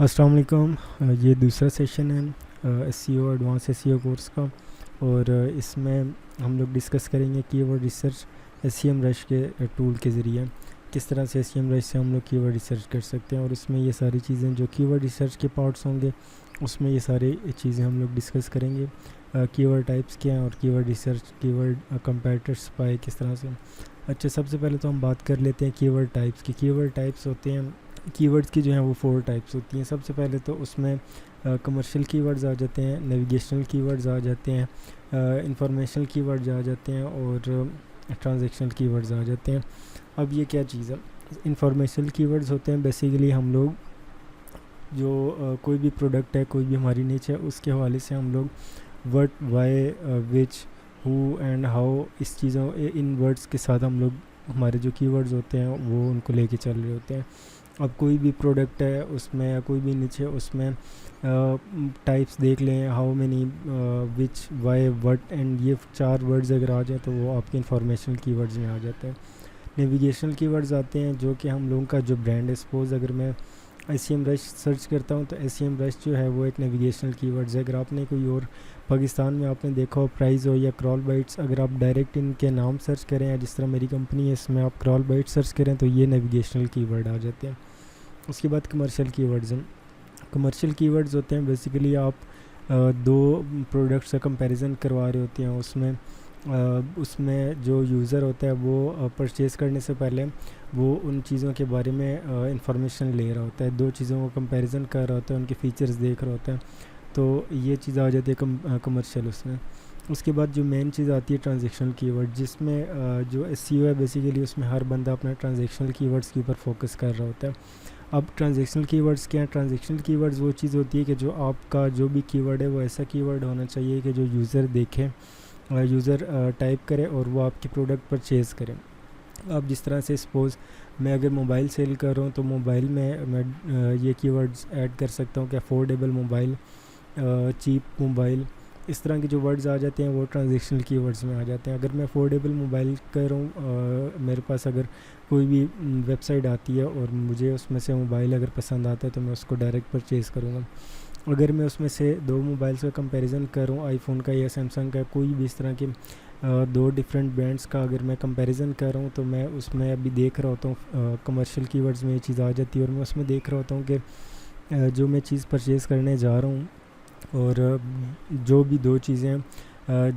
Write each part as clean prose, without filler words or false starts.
अस्सलाम वालेकुम। ये दूसरा सेशन है एसईओ एडवांस एसईओ कोर्स का। और इसमें हम लोग डिस्कस करेंगे कीवर्ड रिसर्च एसईएम रश के टूल के ज़रिए किस तरह से एसईएम रश से हम लोग कीवर्ड रिसर्च कर सकते हैं। और इसमें ये सारी चीज़ें जो कीवर्ड रिसर्च के पार्ट्स होंगे उसमें ये सारी चीज़ें हम लोग डिस्कस करेंगे। कीवर्ड टाइप्स क्या हैं और कीवर्ड रिसर्च कीवर्ड कंपैरेटर्स पाए किस तरह से। अच्छा, सबसे पहले तो हम बात कर लेते हैं कीवर्ड टाइप्स की। कीवर्ड टाइप्स होते हैं कीवर्ड्स की जो हैं वो 4 टाइप्स होती हैं। सबसे पहले तो उसमें कमर्शियल कीवर्ड्स आ जाते हैं, नेविगेशनल कीवर्ड्स आ जाते हैं, इंफॉर्मेशनल कीवर्ड्स आ जाते हैं और ट्रांजैक्शनल कीवर्ड्स आ जाते हैं। अब ये क्या चीज़ है, इंफॉर्मेशनल कीवर्ड्स होते हैं बेसिकली हम लोग जो कोई भी प्रोडक्ट है, कोई भी हमारी नीच है, उसके हवाले से हम लोग what, why, which, who and how इस चीज़ों इन वर्ड्स के साथ हम लोग हमारे जो कीवर्ड्स होते हैं वो उनको लेके चल रहे होते हैं। अब कोई भी प्रोडक्ट है उसमें या कोई भी निच है उसमें टाइप्स देख लें, how many, which, why, what and ये 4 वर्ड्स अगर आ जाए तो वो आपके इंफॉर्मेशनल कीवर्ड्स में आ जाते हैं। नेविगेशनल कीवर्ड्स आते हैं जो कि हम लोगों का जो ब्रांड है, सपोज़ अगर मैं एसईएम रश सर्च करता हूँ तो एसईएम रश जो है वो एक नेविगेशनल कीवर्ड्स है। अगर आपने कोई और पाकिस्तान में आपने देखा हो प्राइस हो या क्रॉल बाइट्स, अगर आप डायरेक्ट इनके नाम सर्च करें या जिस तरह मेरी कंपनी है इसमें आप क्रॉल बाइट सर्च करें तो ये नेविगेशनल कीवर्ड आ जाते हैं। उसके बाद कमर्शियल कीवर्ड्स हैं। कमर्शियल कीवर्ड्स होते हैं बेसिकली आप दो प्रोडक्ट्स का कंपैरिजन करवा रहे होते हैं। उसमें जो यूज़र होता है वो परचेज़ करने से पहले वो उन चीज़ों के बारे में इंफॉर्मेशन ले रहा होता है, दो चीज़ों का कंपैरिजन कर रहा होता है, उनके फ़ीचर्स देख रहा होता है। तो ये चीज़ आ जाती है कमर्शियल उसमें। उसके बाद जो मेन चीज़ आती है ट्रांजैक्शनल कीवर्ड, जिसमें जो एसईओ है बेसिकली उसमें हर बंदा अपना ट्रांजैक्शनल कीवर्ड्स के ऊपर फोकस कर रहा होता है। अब ट्रांजैक्शनल कीवर्ड्स क्या हैं? ट्रांजैक्शनल कीवर्ड्स वो चीज़ होती है कि जो आपका जो भी कीवर्ड है वो ऐसा कीवर्ड होना चाहिए कि जो यूज़र देखे, यूज़र टाइप करे और वो आपके प्रोडक्ट परचेज़ करें। अब जिस तरह से सपोज़ मैं अगर मोबाइल सेल कर रहा हूँ तो मोबाइल में मैं ये कीवर्ड्स ऐड कर सकता हूँ कि अफोर्डेबल मोबाइल, चीप मोबाइल, इस तरह के जो वर्ड्स आ जाते हैं वो ट्रांजैक्शनल कीवर्ड्स में आ जाते हैं। अगर मैं अफोर्डेबल मोबाइल कर रहा हूँ, मेरे पास अगर कोई भी वेबसाइट आती है और मुझे उसमें से मोबाइल अगर पसंद आता है तो मैं उसको डायरेक्ट परचेज़ करूँगा। अगर मैं उसमें से दो मोबाइल्स का कंपैरिजन कर रहा हूँ, आईफोन का या सैमसंग का, कोई भी इस तरह के दो डिफरेंट ब्रांड्स का अगर मैं कंपैरिजन कर रहा हूँ तो मैं उसमें अभी देख रहा होता हूँ कमर्शियल कीवर्ड्स में ये चीज़ आ जाती है और मैं उसमें देख रहा होता हूँ कि जो मैं चीज़ परचेज़ करने जा रहा हूँ और जो भी दो चीज़ें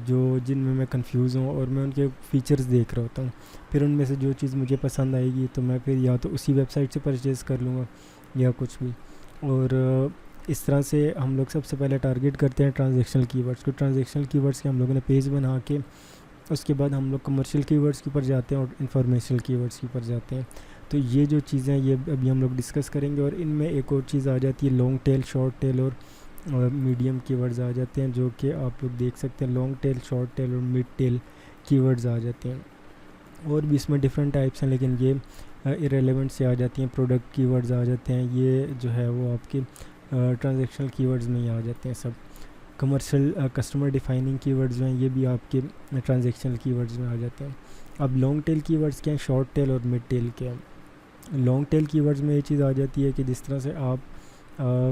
जो जिनमें मैं कंफ्यूज हूँ और मैं उनके फ़ीचर्स देख रहा होता हूँ, फिर उनमें से जो चीज़ मुझे पसंद आएगी तो मैं फिर या तो उसी वेबसाइट से परचेज़ कर लूँगा या कुछ भी। और इस तरह से हम लोग सबसे पहले टारगेट करते हैं ट्रांजैक्शनल कीवर्ड्स को। ट्रांजैक्शनल कीवर्ड्स के हम लोगों ने पेज बना के उसके बाद हम लोग कमर्शियल कीवर्ड्स के ऊपर जाते हैं और इंफॉर्मेशनल कीवर्ड्स के ऊपर जाते हैं। तो ये जो चीज़ें ये अभी हम लोग डिस्कस करेंगे। और इनमें एक और चीज़ आ जाती है लॉन्ग टेल, शॉर्ट टेल और मीडियम कीवर्ड्स आ जाते हैं, जो कि आप लोग देख सकते हैं। लॉन्ग टेल, शॉर्ट टेल और मिड टेल कीवर्ड्स आ जाते हैं। और भी इसमें डिफरेंट टाइप्स हैं लेकिन ये इरेलेवेंट से आ जाती हैं। प्रोडक्ट कीवर्ड्स आ जाते हैं, ये जो है वो आपके ट्रांजैक्शनल कीवर्ड्स में ही आ जाते हैं सब। कमर्शियल कस्टमर डिफाइनिंग कीवर्ड्स जो हैं ये भी आपके ट्रांजैक्शनल कीवर्ड्स में आ जाते हैं। अब लॉन्ग टेल कीवर्ड्स क्या हैं, शॉर्ट टेल और मिड टेल क्या हैं। लॉन्ग टेल कीवर्ड्स में ये चीज़ आ जाती है कि जिस तरह से आप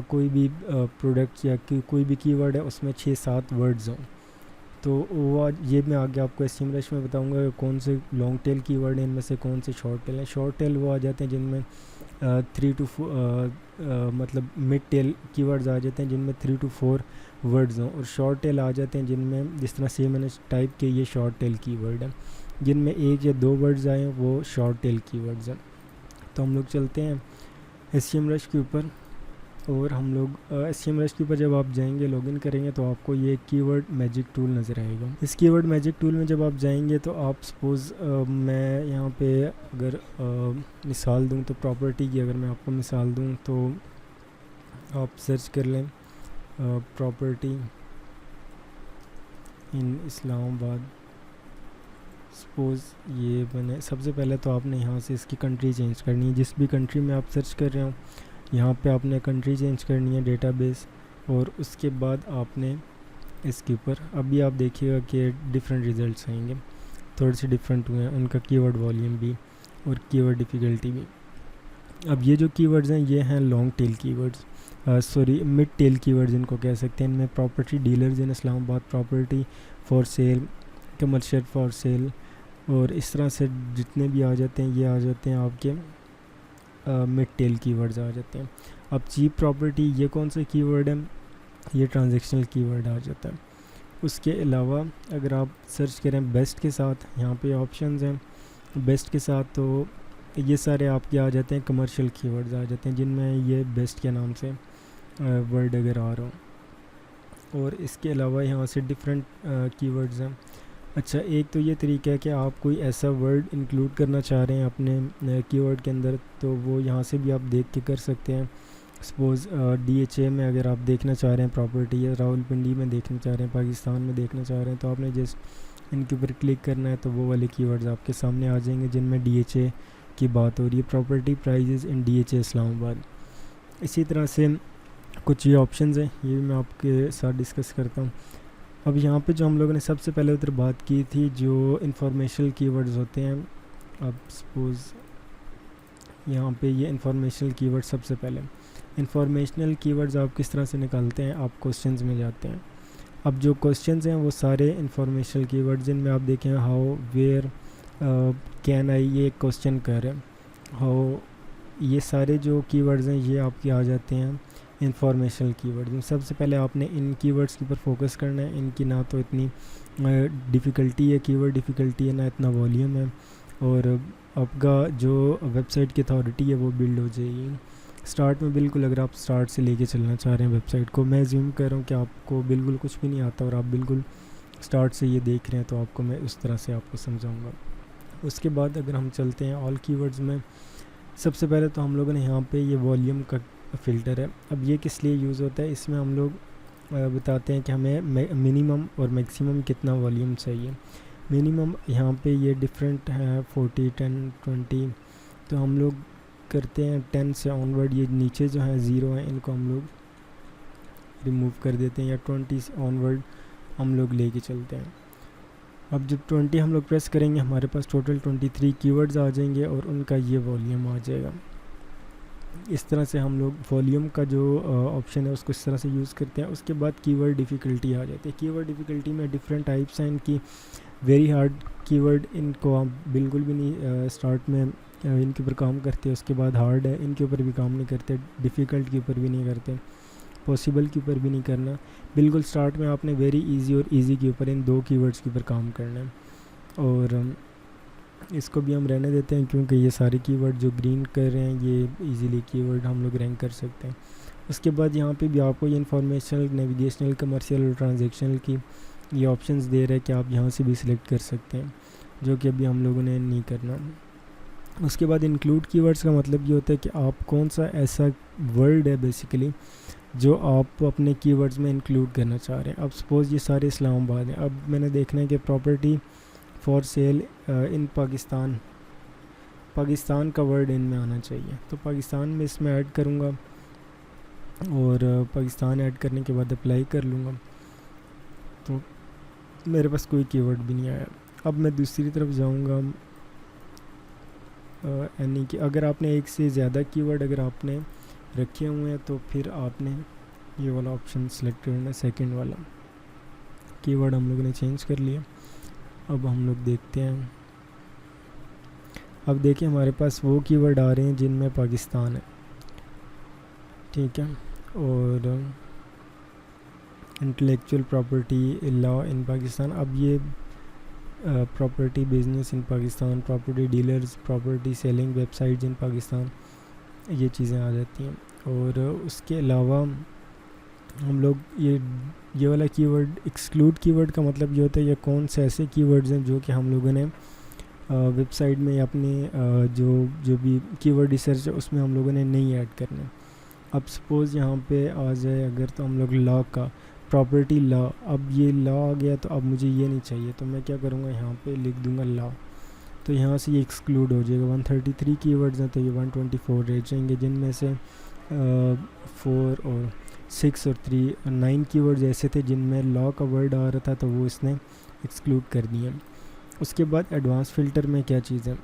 कोई भी प्रोडक्ट या कोई भी कीवर्ड है उसमें 6-7 वर्ड्स हों, तो वो ये मैं आगे आपको एसईएम रश में बताऊंगा कौन से लॉन्ग टेल कीवर्ड हैं, इनमें से कौन से शॉर्ट टेल हैं। शॉर्ट टेल वो आ जाते हैं जिनमें 3 to 4 मतलब मिड टेल कीवर्ड्स आ जाते हैं जिनमें 3 to 4 वर्ड्स हों। और शॉर्ट टेल आ जाते हैं जिनमें जिस तरह से मैंने टाइप के ये शॉर्ट टेल कीवर्ड है, जिनमें 1 या 2 वर्ड्स आए वो शॉर्ट टेल कीवर्ड्स हैं। तो हम लोग चलते हैं एसईएम रश के ऊपर। और हम लोग एसईएम रश के ऊपर जब आप जाएंगे, लॉगिन करेंगे तो आपको ये कीवर्ड मैजिक टूल नज़र आएगा। इस कीवर्ड मैजिक टूल में जब आप जाएंगे तो आप सपोज़ मैं यहाँ पे अगर मिसाल दूँ तो प्रॉपर्टी की अगर मैं आपको मिसाल दूँ तो आप सर्च कर लें प्रॉपर्टी इन इस्लामाबाद। सपोज़ ये मैंने सबसे पहले तो आपने यहाँ से इसकी कंट्री चेंज करनी है, जिस भी कंट्री में आप सर्च कर रहे हो यहाँ पे आपने कंट्री चेंज करनी है, डेटाबेस। और उसके बाद आपने इसके ऊपर अभी आप देखिएगा कि डिफरेंट रिज़ल्ट्स आएंगे, थोड़े से डिफरेंट हुए हैं, उनका कीवर्ड वॉल्यूम भी और कीवर्ड डिफ़िकल्टी भी। अब ये जो कीवर्ड्स हैं ये हैं long tail keywords. Sorry mid tail keyword जिनको कह सकते हैं। इनमें property dealers in Islamabad, property for sale, commercial for sale, और इस तरह से जितने भी आ जाते हैं ये आ जाते हैं आपके मिड टेल कीवर्ड्स आ जाते हैं। अब चीप प्रॉपर्टी ये कौन सा कीवर्ड है, ये ट्रांजैक्शनल कीवर्ड आ जाता है। उसके अलावा अगर आप सर्च करें बेस्ट के साथ, यहाँ पे ऑप्शंस हैं बेस्ट के साथ, तो ये सारे आपके आ जाते हैं कमर्शियल कीवर्ड्स आ जाते हैं जिनमें ये बेस्ट के नाम से वर्ड अगर आ रहा हो। और इसके अलावा यहाँ से डिफरेंट कीवर्ड्स हैं। अच्छा, एक तो ये तरीका है कि आप कोई ऐसा वर्ड इंक्लूड करना चाह रहे हैं अपने कीवर्ड के अंदर, तो वो यहाँ से भी आप देख के कर सकते हैं। सपोज़ DHA में अगर आप देखना चाह रहे हैं प्रॉपर्टी, या रावलपिंडी में देखना चाह रहे हैं, पाकिस्तान में देखना चाह रहे हैं, तो आपने जस्ट इनके ऊपर क्लिक करना है, तो वो वाले कीवर्ड्स आपके सामने आ जाएंगे जिनमें DHA की बात हो रही है, प्रॉपर्टी प्राइजेज़ इन DHA इस्लामाबाद। इसी तरह से कुछ ये ऑप्शंस हैं, ये भी मैं आपके साथ डिस्कस करता हूँ। अब यहाँ पे जो हम लोगों ने सबसे पहले उधर बात की थी जो इंफॉर्मेशनल कीवर्ड्स होते हैं, अब सपोज़ यहाँ पे ये इंफॉर्मेशनल कीवर्ड सबसे पहले, इंफॉर्मेशनल कीवर्ड्स आप किस तरह से निकालते हैं, आप क्वेश्चंस में जाते हैं। अब जो क्वेश्चंस हैं वो सारे इंफॉर्मेशनल कीवर्ड्स, जिनमें आप देखें हाउ, वेयर, कैन आई, ये क्वेश्चन कर है, हाउ, ये सारे जो कीवर्ड्स हैं ये आपके आ जाते हैं इंफॉर्मेशनल कीवर्ड्स। सबसे पहले आपने इन कीवर्ड्स के ऊपर फोकस करना है। इनकी ना तो इतनी डिफ़िकल्टी है, कीवर्ड डिफ़िकल्टी है, ना इतना वॉल्यूम है, और आपका जो वेबसाइट की अथॉरिटी है वो बिल्ड हो जाएगी। स्टार्ट में बिल्कुल अगर आप स्टार्ट से लेके चलना चाह रहे हैं वेबसाइट को, मैं ज़ूम कर रहा हूँ कि आपको बिल्कुल कुछ भी नहीं आता और आप बिल्कुल स्टार्ट से ये देख रहे हैं, तो आपको मैं उस तरह से आपको समझाऊँगा। उसके बाद अगर हम चलते हैं ऑल कीवर्ड्स में, सबसे पहले तो हम लोगों ने यहाँ पे ये वॉल्यूम का फ़िल्टर है। अब ये किस लिए यूज़ होता है, इसमें हम लोग बताते हैं कि हमें मिनिमम और मैक्सिमम कितना वॉल्यूम चाहिए। मिनिमम यहाँ पे ये डिफरेंट है, 40, 10, 20, तो हम लोग करते हैं 10 से ऑनवर्ड। ये नीचे जो है 0 है, इनको हम लोग रिमूव कर देते हैं, या 20 से ऑनवर्ड हम लोग लेके चलते हैं। अब जब 20 हम लोग प्रेस करेंगे, हमारे पास टोटल 23 कीवर्ड्स आ जाएंगे और उनका ये वॉल्यूम आ जाएगा। इस तरह से हम लोग वॉल्यूम का जो ऑप्शन है उसको इस तरह से यूज़ करते हैं। उसके बाद कीवर्ड डिफ़िकल्टी आ जाती है। कीवर्ड डिफ़िकल्टी में डिफरेंट टाइप्स हैं इनकी। वेरी हार्ड कीवर्ड, इनको आप बिल्कुल भी नहीं स्टार्ट में इनके ऊपर काम करते, उसके बाद हार्ड है, इनके ऊपर भी काम नहीं करते, डिफ़िकल्ट के ऊपर भी नहीं करते, पॉसिबल के ऊपर भी नहीं करना। बिल्कुल स्टार्ट में आपने वेरी इजी और इजी के ऊपर, इन 2 कीवर्ड्स के ऊपर काम करना है। और इसको भी हम रहने देते हैं क्योंकि ये सारे कीवर्ड जो ग्रीन कर रहे हैं ये इजीली कीवर्ड हम लोग रैंक कर सकते हैं। उसके बाद यहाँ पे भी आपको ये इन्फॉर्मेशनल, नेविगेशनल, कमर्शियल और ट्रांजैक्शनल की ये ऑप्शंस दे रहे हैं कि आप यहाँ से भी सिलेक्ट कर सकते हैं, जो कि अभी हम लोगों ने नहीं करना। उसके बाद इंक्लूड कीवर्ड्स का मतलब ये होता है कि आप कौन सा ऐसा वर्ड है बेसिकली जो आप अपने कीवर्ड्स में इंक्लूड करना चाह रहे हैं। अब सपोज़ ये सारे इस्लामाबाद हैं, अब मैंने देखना है कि प्रॉपर्टी फॉर सेल इन पाकिस्तान का वर्ड इनमें आना चाहिए, तो पाकिस्तान में इसमें ऐड करूँगा और पाकिस्तान ऐड करने के बाद अप्लाई कर लूँगा, तो मेरे पास कोई कीवर्ड भी नहीं आया। अब मैं दूसरी तरफ जाऊँगा, यानी कि अगर आपने एक से ज़्यादा कीवर्ड अगर आपने रखे हुए हैं तो फिर आपने ये वाला ऑप्शन सेलेक्ट करना है, सेकंड वाला। कीवर्ड हम लोगों ने चेंज कर लिया। अब हम लोग देखते हैं, अब देखिए हमारे पास वो कीवर्ड आ रहे हैं जिनमें पाकिस्तान है, ठीक है। और intellectual property law in Pakistan, अब ये property business in Pakistan, property dealers, property selling websites in Pakistan, ये चीज़ें आ जाती हैं। और उसके अलावा हम लोग ये वाला कीवर्ड, एक्सक्लूड कीवर्ड का मतलब ये होता है ये कौन से ऐसे कीवर्ड्स हैं जो कि हम लोगों ने वेबसाइट में या अपने जो भी कीवर्ड रिसर्च है उसमें हम लोगों ने नहीं ऐड करना। अब सपोज़ यहाँ पे आ जाए अगर, तो हम लोग लॉ का, प्रॉपर्टी लॉ, अब ये लॉ आ गया तो अब मुझे ये नहीं चाहिए, तो मैं क्या करूँगा यहाँ पे लिख दूँगा लॉ, तो यहाँ से ये एक्सक्लूड हो जाएगा। 133 कीवर्ड्स हैं तो ये 124 रह जाएंगे, जिनमें से 4 और 6 और 3 9 कीवर्ड्स ऐसे थे जिनमें लॉ का वर्ड आ रहा था, तो वो इसने एक्सक्लूड कर दिया। उसके बाद एडवांस फ़िल्टर में क्या चीज़ है,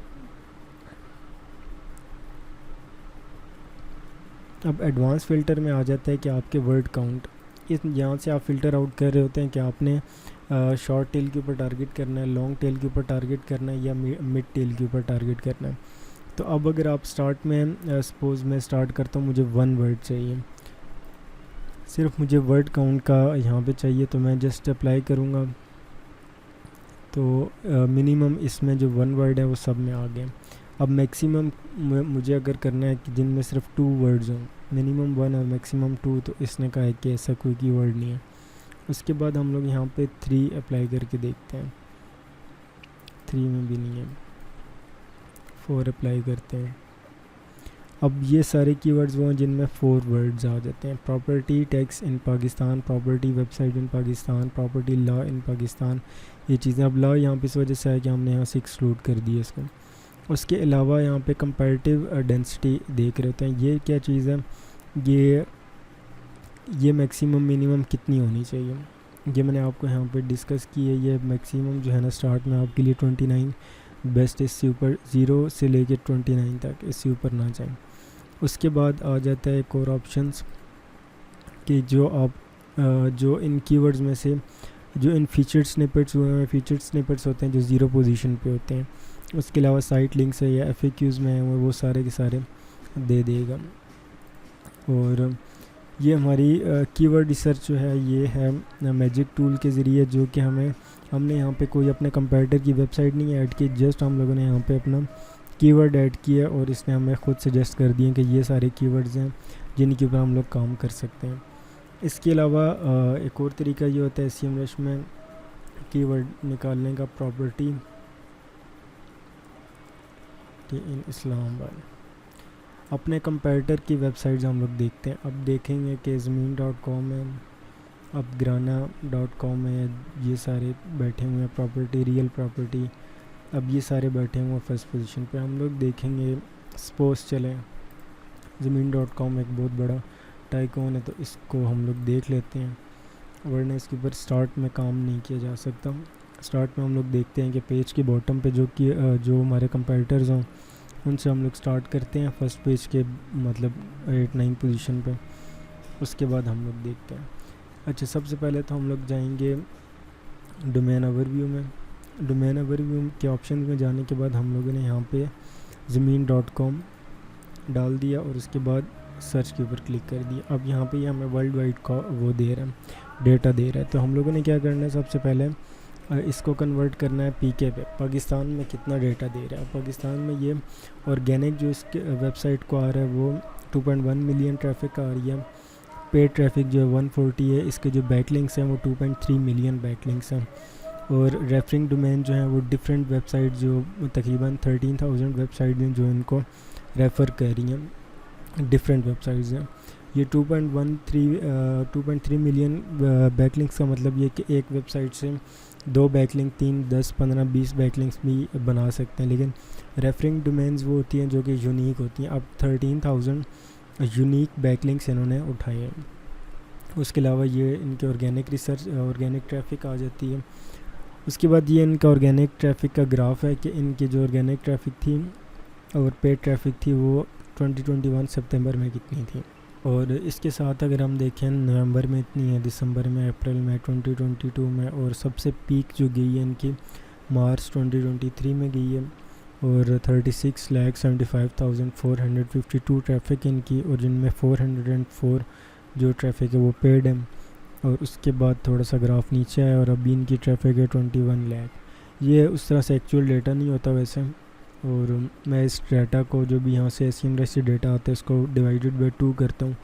अब एडवांस फ़िल्टर में आ जाता है कि आपके वर्ड काउंट, इस यहाँ से आप फ़िल्टर आउट कर रहे होते हैं कि आपने शॉर्ट टेल के ऊपर टारगेट करना है, लॉन्ग टेल के ऊपर टारगेट करना है, या मिड टेल के ऊपर टारगेट करना है। तो अब अगर आप स्टार्ट में सपोज़ मैं स्टार्ट करता हूँ, मुझे 1 वर्ड चाहिए, सिर्फ मुझे वर्ड काउंट का यहाँ पे चाहिए, तो मैं जस्ट अप्लाई करूँगा। तो मिनिमम इसमें जो 1 वर्ड है वो सब में आ गए। अब मैक्सिमम मुझे अगर करना है कि जिनमें सिर्फ 2 वर्ड्स हों, मिनिमम 1 और मैक्सिमम 2, तो इसने कहा है कि ऐसा कोई कीवर्ड नहीं है। उसके बाद हम लोग यहाँ पे 3 अप्लाई करके देखते हैं, 3 में भी नहीं है, 4 अप्लाई करते हैं। अब ये सारे कीवर्ड्स वो हैं जिनमें 4 वर्ड्स आ जाते हैं। Property tax in Pakistan, property website in Pakistan, property law in Pakistan, ये चीज़ें। अब लॉ यहाँ पे इस वजह से है कि हमने यहाँ से एक्सक्लूड कर दिया इसको। उसके अलावा यहाँ पे कंपैरेटिव डेंसिटी देख रहे होते हैं। ये क्या चीज़ है, ये मैक्सिमम मिनिमम कितनी होनी चाहिए, ये मैंने आपको यहाँ पे डिस्कस की है। ये मैक्सिमम जो है ना स्टार्ट में आपके लिए 29 बेस्ट, इससे ऊपर 0 से लेके 29 तक, इससे ऊपर ना जाएं। उसके बाद आ जाता है एक और ऑप्शंस कि जो आप जो इन कीवर्ड्स में से जो इन फीचर्ड स्निपेट्स हुए हैं, फीचर्ड स्निपेट्स होते हैं जो 0 पोजीशन पे होते हैं। उसके अलावा साइट लिंक्स है या FAQs में है वो सारे के सारे दे देगा। और ये हमारी कीवर्ड रिसर्च जो है ये है मैजिक टूल के ज़रिए, जो कि हमने यहाँ पे कोई अपने कंपैरेटर की वेबसाइट नहीं ऐड की, जस्ट हम लोगों ने यहाँ पे अपना कीवर्ड ऐड किया और इसने हमें ख़ुद सजेस्ट कर दिए कि ये सारे कीवर्ड्स हैं जिनके ऊपर हम लोग काम कर सकते हैं। इसके अलावा एक और तरीका ये होता है SEMrush में कीवर्ड निकालने का, प्रॉपर्टी इन इस्लामाबाद। अपने कंपैरेटर की वेबसाइट्स हम लोग देखते हैं। अब देखेंगे कि ज़मीन.com है, अब ग्राना.com है, ये सारे बैठे हुए हैं, प्रॉपर्टी रियल प्रॉपर्टी, अब ये सारे बैठे हुए हैं फर्स्ट पोजीशन पे। हम लोग देखेंगे सपोज चलें ज़मीन.com एक बहुत बड़ा टाइकॉन है, तो इसको हम लोग देख लेते हैं, वरना इसके ऊपर स्टार्ट में काम नहीं किया जा सकता। स्टार्ट में हम लोग देखते हैं कि पेज के बॉटम पे जो हमारे कंपैरेटर्स हों उनसे हम लोग स्टार्ट करते हैं, फर्स्ट पेज के मतलब 8-9 पोजीशन पे। उसके बाद हम लोग देखते हैं। अच्छा, सबसे पहले तो हम लोग जाएंगे डोमेन ओवरव्यू में। डोमेन ओवरव्यू के ऑप्शन में जाने के बाद हम लोगों ने यहाँ पे ज़मीन.com डाल दिया और उसके बाद सर्च के ऊपर क्लिक कर दिया। अब यहाँ पे हमें वर्ल्ड वाइड का वो दे रहा है, डेटा दे रहा है। तो हम लोगों ने क्या करना है, सबसे पहले इसको कन्वर्ट करना है PK पे, पाकिस्तान में कितना डेटा दे रहा है। पाकिस्तान में ये ऑर्गेनिक जो इसके वेबसाइट को आ रहा है वो 2.1 मिलियन ट्रैफिक आ रही है, पेड ट्रैफिक जो है 140 है, इसके जो बैकलिंक्स हैं वो 2.3 मिलियन बैकलिंक्स हैं। और रेफरिंग डोमेन जो है वो डिफरेंट वेबसाइट जो तकरीबन 13,000 वेबसाइट हैं जो इनको रेफ़र कर रही हैं, डिफरेंट वेबसाइट्स हैं। ये 2.3 मिलियन बैकलिंक्स का मतलब ये कि एक वेबसाइट से 2 बैकलिंक, 3, 10, 15, 20 बैकलिंक्स भी बना सकते हैं। लेकिन रेफरिंग डोमेन्स वो होती हैं जो कि यूनिक होती हैं। अब 13,000 यूनिक बैकलिंक्स इन्होंने उठाए हैं। उसके अलावा ये इनके ऑर्गेनिक रिसर्च, ऑर्गेनिक ट्रैफिक आ जाती है। उसके बाद ये इनका ऑर्गेनिक ट्रैफिक का ग्राफ है कि इनकी जो ऑर्गेनिक ट्रैफिक थी और पेड ट्रैफिक थी वो 2021 सितंबर में कितनी थी। और इसके साथ अगर हम देखें नवंबर में इतनी है, दिसंबर में, अप्रैल में, 2022 में, और सबसे पीक जो गई है इनकी मार्च 2023 में गई है और 36,75,452 ट्रैफिक इनकी, और जिनमें 404 जो ट्रैफिक है वो पेड है। और उसके बाद थोड़ा सा ग्राफ नीचे है और अभी इनकी ट्रैफिक है 21 लाख। ये उस तरह से एक्चुअल डेटा नहीं होता वैसे, और मैं इस डाटा को जो भी यहाँ से SEMrush से डेटा आता है इसको डिवाइडेड बाई 2 करता हूँ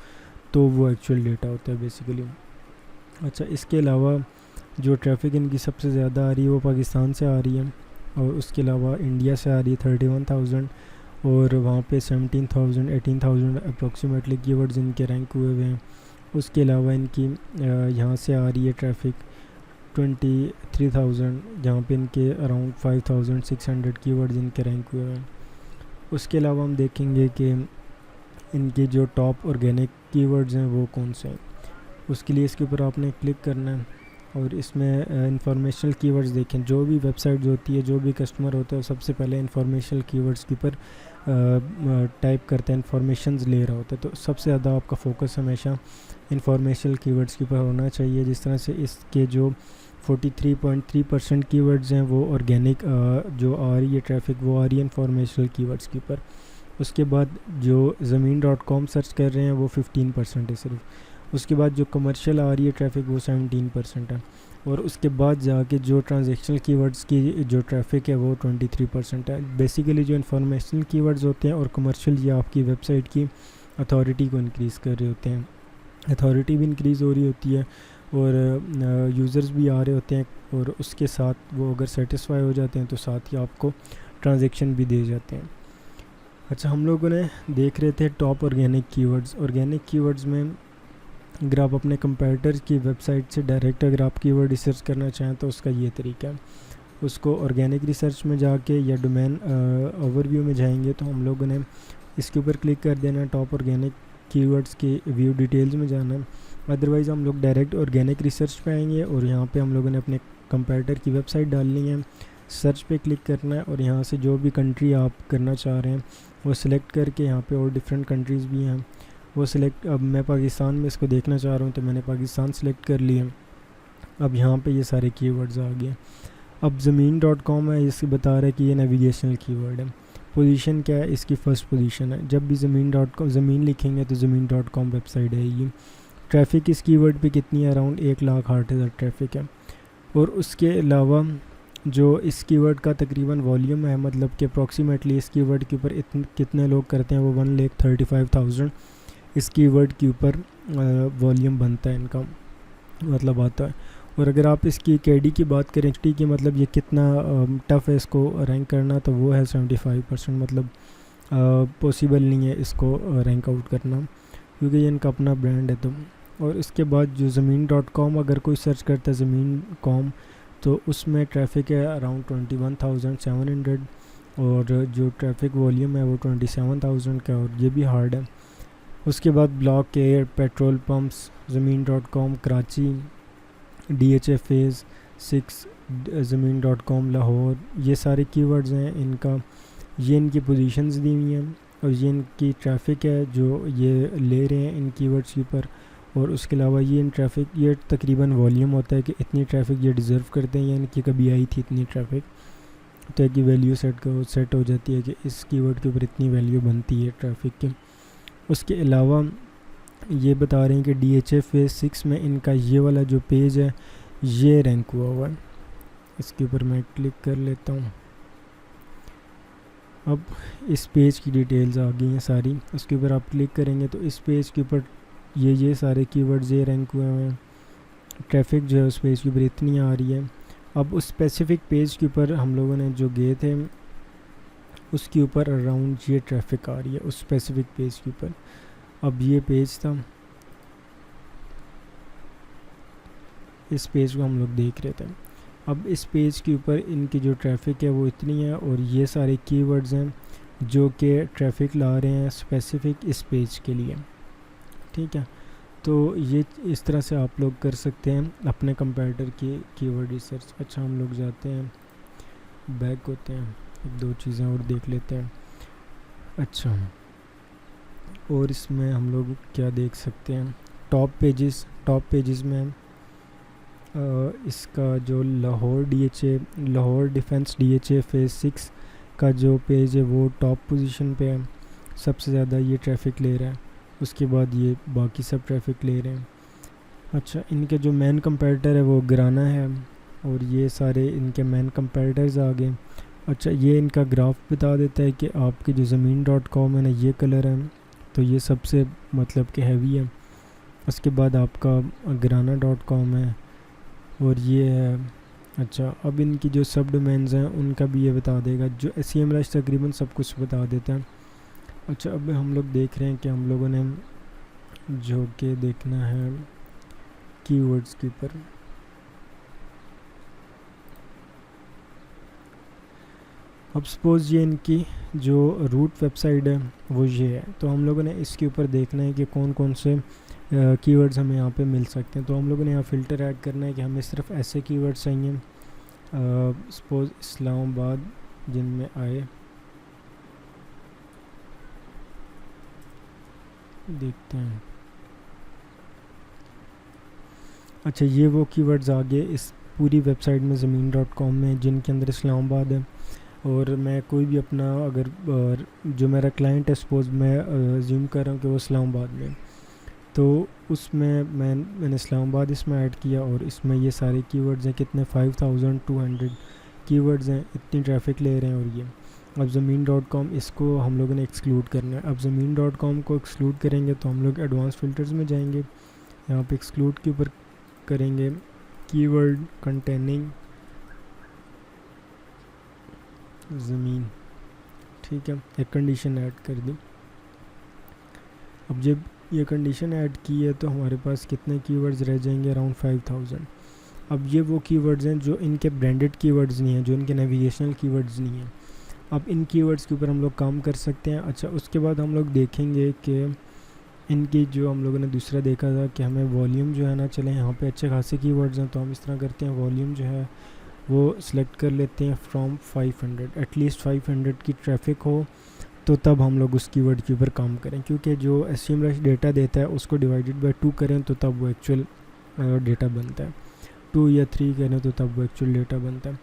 तो वो एक्चुअल डेटा होता है बेसिकली। अच्छा, इसके अलावा जो ट्रैफिक इनकी सबसे ज़्यादा आ रही है वो पाकिस्तान से आ रही है, और उसके अलावा इंडिया से आ रही है 31,000, और वहाँ पे 17,000 18,000 अप्रॉक्सीमेटली कीवर्ड्स इनके रैंक हुए हुए हैं। उसके अलावा इनकी यहाँ से आ रही है ट्रैफिक 23,000, जहाँ पे इनके अराउंड 5,600 कीवर्ड्स इनके रैंक हुए हैं। उसके अलावा हम देखेंगे कि इनके जो टॉप ऑर्गेनिक कीवर्ड्स हैं वो कौन से हैं। उसके लिए इसके ऊपर आपने क्लिक करना है और इसमें इंफॉर्मेशनल कीवर्ड्स देखें। जो भी वेबसाइट होती है, जो भी कस्टमर होता है, सबसे पहले इंफॉर्मेशनल कीवर्ड्स के ऊपर टाइप करता है, इंफॉर्मेशंस ले रहा होता है, तो सबसे ज़्यादा आपका फोकस हमेशा इंफॉर्मेशनल कीवर्ड्स के ऊपर होना चाहिए। जिस तरह से इसके जो 43.3% कीवर्ड्स हैं वो ऑर्गेनिक जो आ रही है ट्रैफिक वो आ रही है इंफॉर्मेशनल कीवर्ड्स के ऊपर। उसके बाद जो ज़मीन.com सर्च कर रहे हैं वो 15% है सिर्फ। उसके बाद जो कमर्शियल आ रही है ट्रैफिक वो 17% है। और उसके बाद जाके जो ट्रांजैक्शनल कीवर्ड्स की जो ट्रैफिक है वो 23% है। बेसिकली जो इंफॉर्मेशनल कीवर्ड्स होते हैं और कमर्शियल ये आपकी वेबसाइट की अथॉरिटी को इंक्रीज़ कर रहे होते हैं, अथॉरिटी भी इंक्रीज़ हो रही होती है और यूज़र्स भी आ रहे होते हैं, और उसके साथ वो अगर सेटिस्फाई हो जाते हैं तो साथ ही आपको ट्रांजैक्शन भी दे जाते हैं। अच्छा, हम लोगों ने देख रहे थे top organic keywords. Organic keywords में अगर आप अपने कंपैरेटर की वेबसाइट से डायरेक्ट अगर आप कीवर्ड रिसर्च करना चाहें तो उसका ये तरीका है, उसको ऑर्गेनिक रिसर्च में जाके या डोमेन ओवरव्यू में जाएंगे तो हम लोगों ने इसके ऊपर क्लिक कर देना, टॉप ऑर्गेनिक कीवर्ड्स के व्यू डिटेल्स में जाना है। अदरवाइज़ हम लोग डायरेक्ट ऑर्गेनिक रिसर्च पे आएंगे और यहाँ पे हम लोगों ने अपने कंपैरेटर की वेबसाइट डालनी है, सर्च पे क्लिक करना है और यहाँ से जो भी कंट्री आप करना चाह रहे हैं वो सिलेक्ट करके, यहाँ पे और डिफरेंट कंट्रीज़ भी हैं वो सिलेक्ट। अब मैं पाकिस्तान में इसको देखना चाह रहा हूँ तो मैंने पाकिस्तान सिलेक्ट कर लिया। अब यहाँ पे ये सारे कीवर्ड्स आ गए। अब ज़मीन.com है, इससे बता रहा है कि ये नेविगेशनल कीवर्ड है। पोजीशन क्या है, इसकी फ़र्स्ट पोजीशन है। जब भी ज़मीन.com ज़मीन लिखेंगे तो ज़मीन.com वेबसाइट है ये। ट्रैफ़िक इस कीवर्ड पे कितनी है, अराउंड 1,60,000 ट्रैफ़िक है। और उसके अलावा जो इस कीवर्ड का तकरीबन वॉल्यूम है, मतलब कि अप्रॉक्सीमेटली इस कीवर्ड के ऊपर कितने लोग करते हैं, वो 1,35,000 इस कीवर्ड के ऊपर वॉल्यूम बनता है, इनका मतलब आता है। और अगर आप इसकी केडी की बात करें, टी की मतलब ये कितना टफ़ है इसको रैंक करना, तो वो है 75%, मतलब पॉसिबल नहीं है इसको रैंक आउट करना क्योंकि ये इनका अपना ब्रांड है। तो और इसके बाद जो ज़मीन.com अगर कोई सर्च करता है ज़मीन.com तो उसमें ट्रैफिक है अराउंड 21,700 और जो ट्रैफिक वॉल्यूम है वो 27,000 का, और ये भी हार्ड है। उसके बाद ब्लॉक एयर, पेट्रोल पम्प्स, ज़मीन.com कराची, DHA फेज़ 6, ज़मीन.com लाहौर, ये सारे कीवर्ड्स हैं इनका। ये इनकी पोजीशंस दी हुई हैं और ये इनकी ट्रैफिक है जो ये ले रहे हैं इन कीवर्ड्स के ऊपर। और उसके अलावा ये इन ट्रैफिक ये तकरीबन वॉल्यूम होता है कि इतनी ट्रैफिक ये डिज़र्व करते हैं या इनकी कभी आई थी इतनी ट्रैफिक, तो एक वैल्यू सेट हो जाती है कि इस कीवर्ड के ऊपर इतनी वैल्यू बनती है ट्रैफिक की। उसके अलावा ये बता रहे हैं कि DHA फेज़ 6 में इनका ये वाला जो पेज है ये रैंक हुआ है। इसके ऊपर मैं क्लिक कर लेता हूँ। अब इस पेज की डिटेल्स आ गई हैं सारी, उसके ऊपर आप क्लिक करेंगे तो इस पेज के ऊपर ये सारे कीवर्ड्स ये रैंक हुए हैं। ट्रैफिक जो है उस पेज के ऊपर इतनी आ रही है। अब उस स्पेसिफ़िक पेज के ऊपर हम लोगों ने जो गए थे उसके ऊपर अराउंड ये ट्रैफिक आ रही है उस स्पेसिफ़िक पेज के ऊपर। अब ये पेज था, इस पेज को हम लोग देख रहे थे। अब इस पेज के ऊपर इनकी जो ट्रैफिक है वो इतनी है और ये सारे कीवर्ड्स हैं जो कि ट्रैफिक ला रहे हैं स्पेसिफ़िक इस पेज के लिए, ठीक है। तो ये इस तरह से आप लोग कर सकते हैं अपने कंपैरेटर की कीवर्ड रिसर्च। अच्छा, हम लोग जाते हैं बैक होते हैं, एक दो चीज़ें और देख लेते हैं। अच्छा, और इसमें हम लोग क्या देख सकते हैं, टॉप पेजेस में इसका जो लाहौर डिफेंस DHA फेज़ 6 का जो पेज है वो टॉप पोजीशन पे है, सबसे ज़्यादा ये ट्रैफिक ले रहा है। उसके बाद ये बाकी सब ट्रैफिक ले रहे हैं। अच्छा, इनके जो मेन कंपैरेटर है वो गिराना है और ये सारे इनके मेन कंपैरेटर्स आ गए। अच्छा, ये इनका ग्राफ बता देता है कि आपके जो ज़मीन.com है ना ये कलर है तो ये सबसे मतलब कि हैवी है। उसके बाद आपका गिराना.com है और ये है। अच्छा, अब इनकी जो सब डोमेन्स हैं उनका भी ये बता देगा, जो SEMrush तकरीबन सब कुछ बता देता है। अच्छा, अब हम लोग देख रहे हैं कि हम लोगों ने जो कि देखना है कीवर्ड्स के ऊपर। अब सपोज़ ये इनकी जो रूट वेबसाइट है वो ये है, तो हम लोगों ने इसके ऊपर देखना है कि कौन कौन से कीवर्ड्स हमें यहाँ पे मिल सकते हैं। तो हम लोगों ने यहाँ फ़िल्टर ऐड करना है कि हमें सिर्फ ऐसे कीवर्ड्स चाहिए सपोज़ इस्लामाबाद जिनमें आए देखते हैं। अच्छा, ये वो कीवर्ड्स आ गए इस पूरी वेबसाइट में ज़मीन.com में, जिनके अंदर इस्लामाबाद है। और मैं कोई भी अपना अगर जो मेरा क्लाइंट है, सपोज़ मैं अज्यूम कर रहा हूँ कि वो इस्लामाबाद में, तो उसमें मैंने इस्लामाबाद इसमें ऐड किया और इसमें ये सारे कीवर्ड्स हैं, कितने 5200 कीवर्ड्स हैं, इतनी ट्रैफिक ले रहे हैं। और ये अब ज़मीन.com इसको हम लोगों ने एक्सक्लूड करना है। अब ज़मीन.com को एक्सक्लूड करेंगे तो हम लोग एडवांस फ़िल्टर्स में जाएंगे, यहाँ पे एक्सक्लूड के ऊपर करेंगे कीवर्ड कंटेनिंग ज़मीन, ठीक है। एक कंडीशन ऐड कर दी। अब जब ये कंडीशन ऐड की है तो हमारे पास कितने कीवर्ड्स रह जाएंगे, अराउंड 5000। अब ये वो कीवर्ड्स हैं जो इनके ब्रांडेड कीवर्ड्स नहीं हैं, जो इनके नेविगेशनल कीवर्ड्स नहीं हैं। अब इन कीवर्ड्स के ऊपर हम लोग काम कर सकते हैं। अच्छा, उसके बाद हम लोग देखेंगे कि इनकी जो हम लोगों ने दूसरा देखा था कि हमें वॉल्यूम जो है ना, चले यहाँ पे अच्छे खासे कीवर्ड्स हैं तो हम इस तरह करते हैं, वॉल्यूम जो है वो सिलेक्ट कर लेते हैं फ्रॉम 500, एटलीस्ट 500 की ट्रैफिक हो तो तब हम लोग उस कीवर्ड के ऊपर काम करें, क्योंकि जो SEMrush डेटा देता है उसको डिवाइडेड बाय 2 करें तो तब वो एक्चुअल डेटा बनता है, 2 या 3 करें तो तब वो एक्चुअल डेटा बनता है।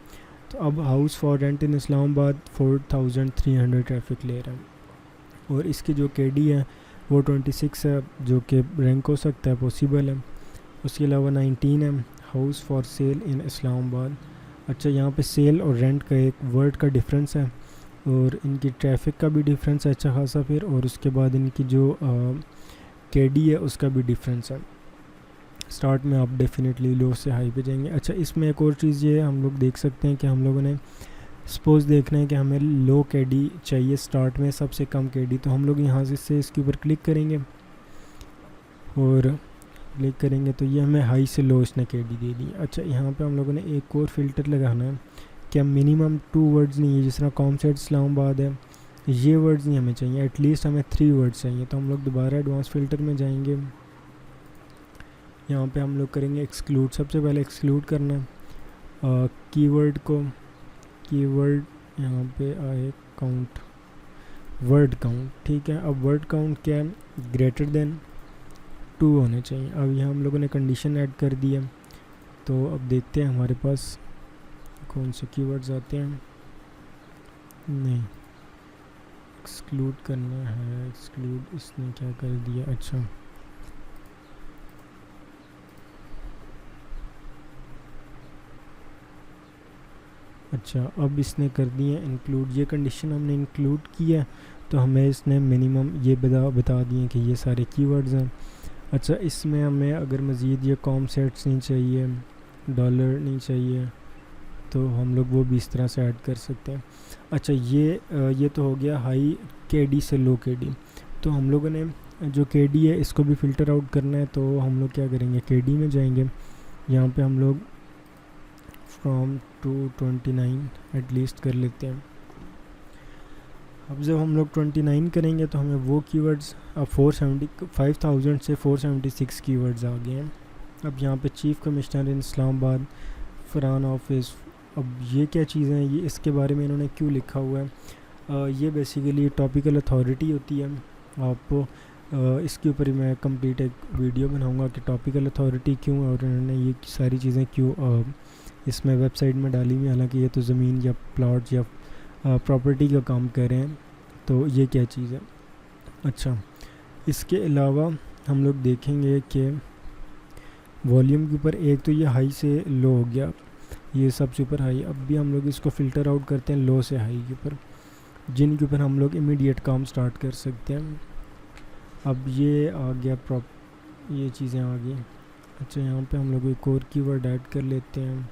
तो अब house for rent in Islamabad 4300 traffic ले रहा है और इसकी जो KD है वो 26 है, जो कि रैंक हो सकता है, पॉसिबल है। उसके अलावा 19 है हाउस फॉर सेल इन इस्लामाबाद। अच्छा, यहाँ पे सेल और रेंट का एक वर्ड का डिफरेंस है और इनकी ट्रैफिक का भी डिफरेंस है अच्छा खासा फिर, और उसके बाद इनकी जो KD है उसका भी डिफरेंस है। स्टार्ट में आप डेफिनेटली लो से हाई पे जाएंगे। अच्छा, इसमें एक और चीज़ ये हम लोग देख सकते हैं कि हम लोगों ने सपोज़ देखना है कि हमें लो KD चाहिए स्टार्ट में, सबसे कम KD, तो हम लोग यहाँ से इसके ऊपर क्लिक करेंगे और क्लिक करेंगे तो ये हमें हाई से लो इसने KD दे दी। अच्छा, यहाँ पे हम लोगों ने एक और फ़िल्टर लगाना है कि मिनिमम 2 वर्ड्स नहीं है, जिस तरह कॉमसेट इस्लामाबाद है, ये वर्ड्स नहीं हमें चाहिए, एटलीस्ट हमें 3 वर्ड्स चाहिए। तो हम लोग दोबारा एडवांस फ़िल्टर में जाएंगे, यहाँ पे हम लोग करेंगे एक्सक्लूड। सबसे पहले एक्सक्लूड करना है कीवर्ड को, कीवर्ड यहाँ पे आए काउंट, वर्ड काउंट, ठीक है। अब वर्ड काउंट क्या है, ग्रेटर देन 2 होने चाहिए। अब यहाँ हम लोगों ने कंडीशन ऐड कर दी है, तो अब देखते हैं हमारे पास कौन से कीवर्ड्स आते हैं। नहीं, एक्सक्लूड करना है, एक्सक्लूड इसने क्या कर दिया। अच्छा, अच्छा अब इसने कर दिए इंक्लूड, ये कंडीशन हमने इंक्लूड की है तो हमें इसने मिनिमम ये बता दिए कि ये सारे कीवर्ड्स हैं। अच्छा, इसमें हमें अगर मज़ीद ये कॉम सेट्स नहीं चाहिए, डॉलर नहीं चाहिए, तो हम लोग वो भी इस तरह से ऐड कर सकते हैं। अच्छा, ये तो हो गया हाई KD से लो KD। तो हम लोगों ने जो KD है इसको भी फ़िल्टर आउट करना है, तो हम लोग क्या करेंगे, KD में जाएंगे, यहाँ पे हम लोग फ्रॉम 229 एटलीस्ट कर लेते हैं। अब जब हम लोग 29 करेंगे तो हमें वो कीवर्ड्स अब 5000 से 476 कीवर्ड्स आ गए हैं। अब यहाँ पे चीफ़ कमिश्नर इन इस्लामाबाद, फरहान ऑफिस, अब ये क्या चीज़ें हैं, ये इसके बारे में इन्होंने क्यों लिखा हुआ है, ये बेसिकली टॉपिकल अथॉरिटी होती है। आपको इसके ऊपर ही मैं कंप्लीट एक वीडियो बनाऊंगा कि टॉपिकल अथॉरिटी क्यों है और इन्होंने ये सारी चीज़ें क्यों इसमें वेबसाइट में डाली हुई। हालांकि ये तो ज़मीन या प्लॉट या प्रॉपर्टी का काम कर रहे हैं, तो ये क्या चीज़ है। अच्छा, इसके अलावा हम लोग देखेंगे कि वॉल्यूम के ऊपर एक तो ये हाई से लो हो गया, ये सबसे ऊपर हाई। अब भी हम लोग इसको फ़िल्टर आउट करते हैं लो से हाई के ऊपर, जिनके ऊपर हम लोग इमीडिएट काम स्टार्ट कर सकते हैं। अब ये आ गया ये चीज़ें आ गई। अच्छा, यहाँ पे हम लोग एक और कीवर्ड ऐड कर लेते हैं।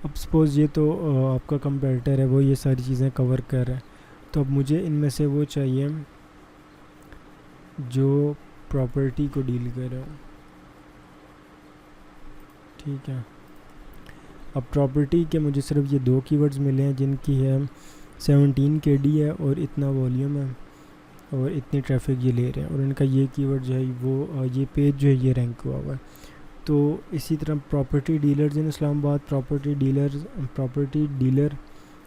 अब सपोज़ ये तो आपका कंपेटिटर है, वो ये सारी चीज़ें कवर कर रहा है, तो अब मुझे इनमें से वो चाहिए जो प्रॉपर्टी को डील कर रहा हो, ठीक है। अब प्रॉपर्टी के मुझे सिर्फ ये 2 कीवर्ड्स मिले हैं, जिनकी है 17 KD है और इतना वॉल्यूम है और इतनी ट्रैफिक ये ले रहे हैं, और इनका ये कीवर्ड जो है वो ये पेज जो है ये रैंक हुआ हुआ है। तो इसी तरह प्रॉपर्टी डीलर्स इन इस्लामाबाद, प्रॉपर्टी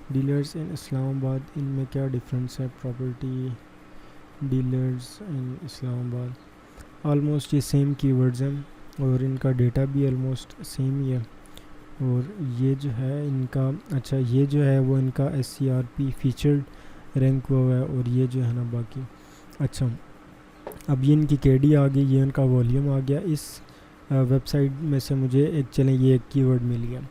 डीलर्स इन इस्लामाबाद, इनमें क्या डिफरेंस है। प्रॉपर्टी डीलर्स इन इस्लामाबाद, ऑलमोस्ट ये सेम कीवर्ड्स हैं और इनका डेटा भी ऑलमोस्ट सेम ही है। और ये जो है इनका, अच्छा ये जो है वो इनका SCRP फीचर्ड रैंक हुआ है, और ये जो है ना बाकी। अच्छा, अब ये इनकी KD आ गई, ये इनका वॉल्यूम आ गया। इस वेबसाइट में से मुझे एक, चलें ये एक कीवर्ड मिल गया,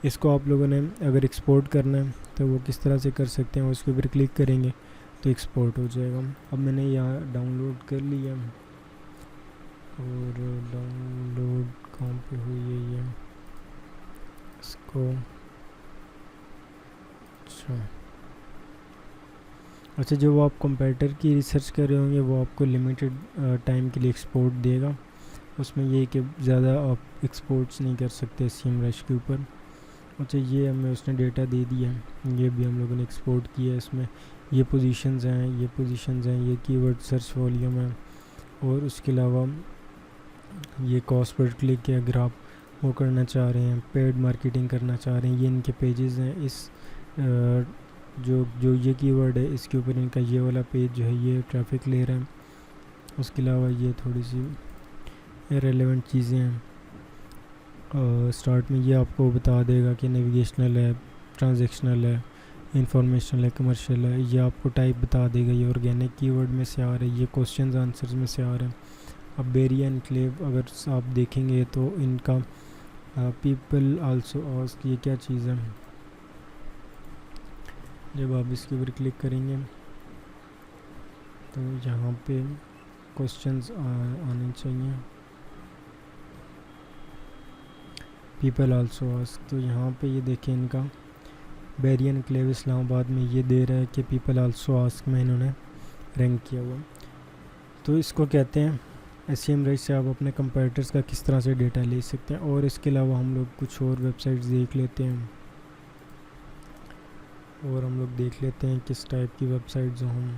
इसको आप लोगों ने अगर एक्सपोर्ट करना है तो वो किस तरह से कर सकते हैं, उसके ऊपर क्लिक करेंगे तो एक्सपोर्ट हो जाएगा। अब मैंने यहाँ डाउनलोड कर लिया, और डाउनलोड कहाँ पे हुई है ये, इसको, अच्छा जो आप कंप्यूटर की रिसर्च कर रहे होंगे वो आपको लिमिटेड टाइम के लिए एक्सपोर्ट देगा, उसमें ये कि ज़्यादा आप एक्सपोर्ट्स नहीं कर सकते SEMrush के ऊपर। अच्छा ये हमें उसने डेटा दे दिया, ये भी हम लोगों ने एक्सपोर्ट किया है। इसमें ये पोजीशंस हैं, ये पोजीशंस हैं, ये कीवर्ड सर्च वॉल्यूम है, और उसके अलावा ये कॉस्ट पर क्लिक है अगर आप वो करना चाह रहे हैं, पेड मार्केटिंग करना चाह रहे हैं, ये इनके पेजेस हैं। इस जो ये कीवर्ड है इसके ऊपर इनका ये वाला पेज जो है ये ट्रैफिक ले रहा है। उसके अलावा ये थोड़ी सी इररिलेवेंट चीज़ें हैं। स्टार्ट में ये आपको बता देगा कि नेविगेशनल है, ट्रांजैक्शनल है, इंफॉर्मेशनल है, कमर्शियल है, ये आपको टाइप बता देगा। ये ऑर्गेनिक कीवर्ड में से आ रहा है, ये क्वेश्चंस आंसर्स में से आ रहे हैं। अब बेरिया एनक्लेव अगर आप देखेंगे तो इनका पीपल आल्सो आस्क, ये क्या चीज़ है, जब आप इसके ऊपर क्लिक करेंगे तो यहाँ पे क्वेश्चंस आने चाहिए, पीपल आल्सो आस्क। तो यहाँ पे ये देखें इनका बेरिया एनक्लेव इस्लामाबाद में ये दे रहा है कि पीपल आल्सो आस्क में इन्होंने रैंक किया हुआ। तो इसको कहते हैं SEMrush से आप अपने कंप्यूटर्स का किस तरह से डेटा ले सकते हैं। और इसके अलावा हम लोग कुछ और वेबसाइट्स देख लेते हैं, और हम लोग देख लेते हैं किस टाइप की वेबसाइट्स हों।